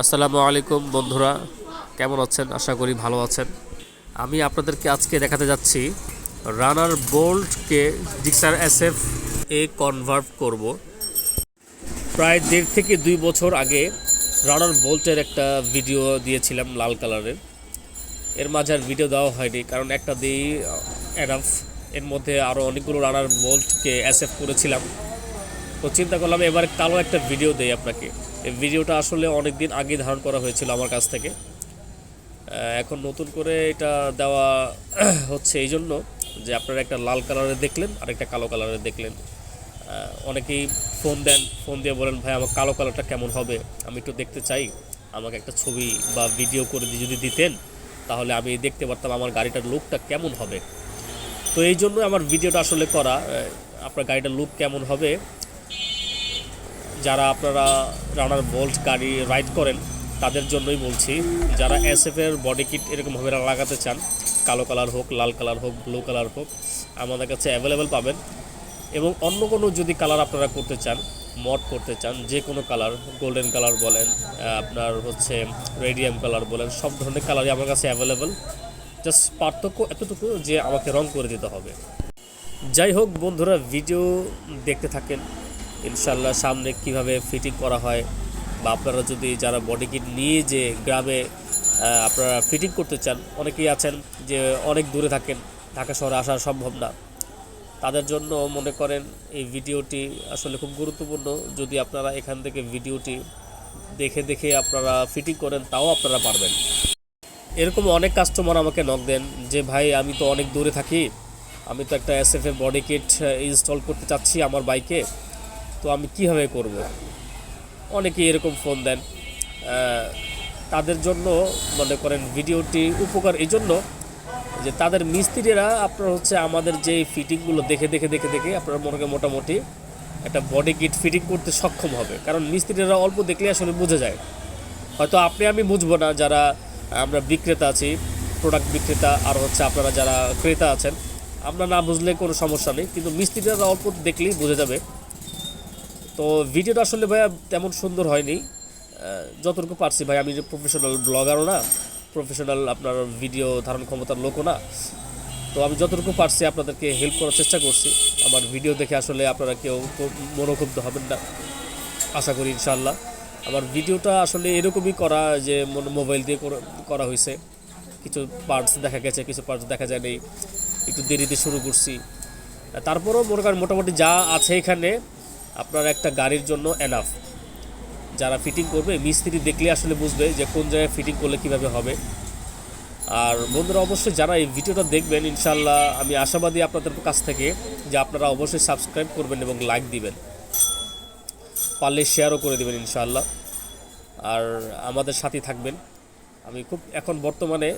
আসসালামু আলাইকুম বন্ধুরা, কেমন আছেন? আশা করি ভালো আছেন। আমি আপনাদেরকে আজকে দেখাতে যাচ্ছি রানার বোল্টকে জিক্সার এসএফ এ কনভার্ট করব। প্রায় 1.5 থেকে 2 বছর আগে রানার বোল্টের একটা ভিডিও দিয়েছিলাম লাল কালারের। এর মাঝে আর ভিডিও দেওয়া হয়নি, কারণ একটা দিয়েই এনাফ। এর মধ্যে আরও অনেকগুলো রানার বোল্টকে এসএফ করেছিলাম, তো চিন্তা করলাম এবার কালো একটা ভিডিও দেই আপনাকে। এই ভিডিওটা আসলে অনেক দিন আগে ধারণ করা হয়েছিল আমার কাছ থেকে। এখন নতুন করে এটা দেওয়া হচ্ছে এই জন্য যে আপনারা একটা লাল কালারের দেখলেন আর একটা কালো কালারের দেখলেন। অনেকেই ফোন দিয়ে বলেন, ভাই আমার কালো কালারটা কেমন হবে, আমি একটু দেখতে চাই, আমাকে একটা ছবি বা ভিডিও করে যদি দিতেন তাহলে আমি দেখতে পারতাম আমার গাড়িটার লুকটা কেমন হবে। তো এই জন্য আমার ভিডিওটা আসলে করা, আপনার গাড়িটার লুক কেমন হবে। যারা আপনারা রানার বোল্ট গাড়ি রাইড করেন তাদের জন্যই বলছি। যারা এসএফের বডি কিট এরকমভাবে লাগাতে চান, কালো কালার হোক, লাল কালার হোক, ব্লু কালার হোক, আমাদের কাছে অ্যাভেলেবেল পাবেন। এবং অন্য কোনো যদি কালার আপনারা করতে চান, মড করতে চান, যে কোনো কালার, গোল্ডেন কালার বলেন, আপনার হচ্ছে রেডিয়াম কালার বলেন, সব ধরনের কালারই আমার কাছে অ্যাভেলেবেল। জাস্ট পার্থক্য এতটুকু যে আমাকে রং করে দিতে হবে। যাই হোক বন্ধুরা, ভিডিও দেখতে থাকেন, ইনশাল্লাহ সামনে কিভাবে ফিটিং করা হয়, বা আপনারা যদি যারা বডি কিট নিয়ে যে গ্রামে আপনারা ফিটিং করতে চান, অনেকেই আছেন যে অনেক দূরে থাকেন, ঢাকা শহরে আসা সম্ভব না, তাদের জন্য মনে করেন এই ভিডিওটি আসলে খুব গুরুত্বপূর্ণ। যদি আপনারা এখান থেকে ভিডিওটি দেখে দেখে আপনারা ফিটিং করেন তাও আপনারা পারবেন। এরকম অনেক কাস্টমার আমাকে নক দেন যে, ভাই আমি তো অনেক দূরে থাকি, আমি তো একটা এসএফ এর বডি কিট ইনস্টল করতে চাচ্ছি আমার বাইকে, তো আমি কিভাবে করব। অনেকেই এরকম ফোন দেন। তাদের জন্য মনে করেন ভিডিওটি উপকার এই জন্য যে তাদের মিস্ত্রিরা আপনার হচ্ছে আমাদের যে ফিটিংগুলো দেখে দেখে দেখে দেখে আপনার মনে করেন মোটামুটি একটা বডি কিট ফিটিং করতে সক্ষম হবে। কারণ মিস্ত্রিরা অল্প দেখলে আসলে বুঝে যায়। হয়তো আমি বুঝবো না, যারা আমরা বিক্রেতা আছি, প্রোডাক্ট বিক্রেতা, আর হচ্ছে আপনারা যারা ক্রেতা আছেন, আমরা না বুঝলে কোনো সমস্যা নেই, কিন্তু মিস্ত্রিরা অল্প দেখলেই বুঝে যাবে। তো ভিডিওটা আসলে ভাইয়া তেমন সুন্দর হয়নি, যতটুকু পারছি। ভাই আমি যে প্রফেশনাল ব্লগারও না, প্রফেশনাল আপনার ভিডিও ধারণ ক্ষমতার লোকও না, তো আমি যতটুকু পারছি আপনাদেরকে হেল্প করার চেষ্টা করছি। আমার ভিডিও দেখে আসলে আপনারা কেউ মনোক্ষুব্ধ হবেন না, আশা করি ইনশাআল্লাহ। আমার ভিডিওটা আসলে এরকমই করা যে মোবাইল দিয়ে করা হয়েছে। কিছু পার্টস দেখা গেছে, কিছু পার্টস দেখা যায়নি, একটু দেরিতে শুরু করছি। তারপরেও মনে করেন মোটামুটি যা আছে এখানে আপনার একটা গাড়ির জন্য এনাফ। যারা ফিটিং করবে মিস্ত্রি দেখলে আসলে বুঝবে যে কোন জায়গায় ফিটিং করলে কীভাবে হবে। আর বন্ধুরা অবশ্যই যারা এই ভিডিওটা দেখবেন, ইনশাল্লাহ আমি আশাবাদী আপনাদের কাছ থেকে যে আপনারা অবশ্যই সাবস্ক্রাইব করবেন এবং লাইক দিবেন, পারলে শেয়ারও করে দেবেন ইনশাআল্লাহ। আর আমাদের সাথে থাকবেন। আমি খুব এখন বর্তমানে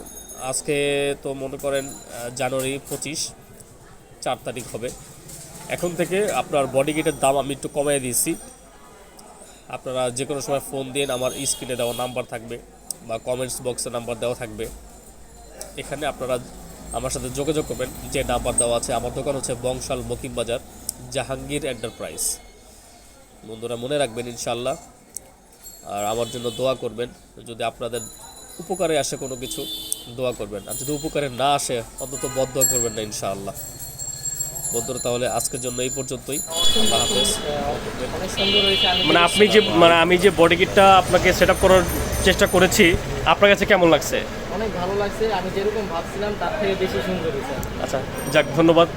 আজকে তো মনে করেন জানুয়ারি 25, 4 তারিখ হবে। এখন থেকে আপনার বডি কিটের দাম আমি একটু কমিয়ে দিয়েছি। আপনারা যে কোনো সময় ফোন দিন, আমার স্ক্রিনে দেওয়া নাম্বার থাকবে বা কমেন্টস বক্সে নাম্বার দেওয়া থাকবে, এখানে আপনারা আমার সাথে যোগাযোগ করবেন। যে নাম্বার দেওয়া আছে, আমার দোকান হচ্ছে বংশাল মকিম বাজার, জাহাঙ্গীর এন্টারপ্রাইজ। বন্ধুরা মনে রাখবেন ইনশাআল্লাহ, আর আমার জন্য দোয়া করবেন। যদি আপনাদের উপকারে আসে কোনো কিছু, দোয়া করবেন, আর যদি উপকারে না আসে অন্তত বদদোয়া করবেন না ইনশাআল্লাহ। বন্ধুরা তাহলে আজকের জন্য এই পর্যন্তই। আল্লাহ হাফেজ। আমি যে বডি কিটটা আপনাকে সেট আপ করার চেষ্টা করেছি, আপনার কাছে কেমন লাগছে? অনেক ভালো লাগছে, আমি যেরকম ভাবছিলাম তার থেকে বেশি সুন্দর হয়েছে। আচ্ছা, যাক, ধন্যবাদ।